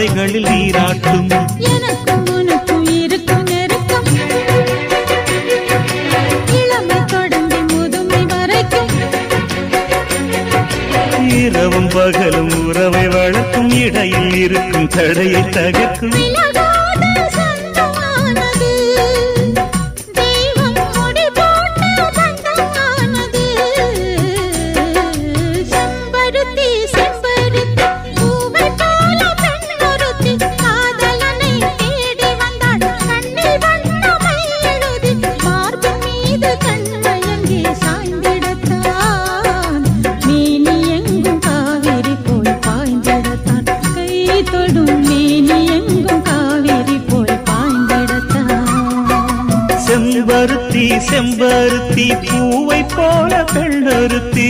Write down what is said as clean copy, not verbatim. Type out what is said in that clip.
ஆசைகளில் நீராட்டும். எனக்கும் உனக்கும் இருக்கும் நெருக்கம் இளமை தொடங்கி முதுமை வரைக்கும். இரவும் பகலும் உறவை வளர்க்கும், இடையில் இருக்கும் தடையை தகர்க்கும். செம்பருத்தி செம்பருத்தி பூவை போல பெண்ணொருத்தி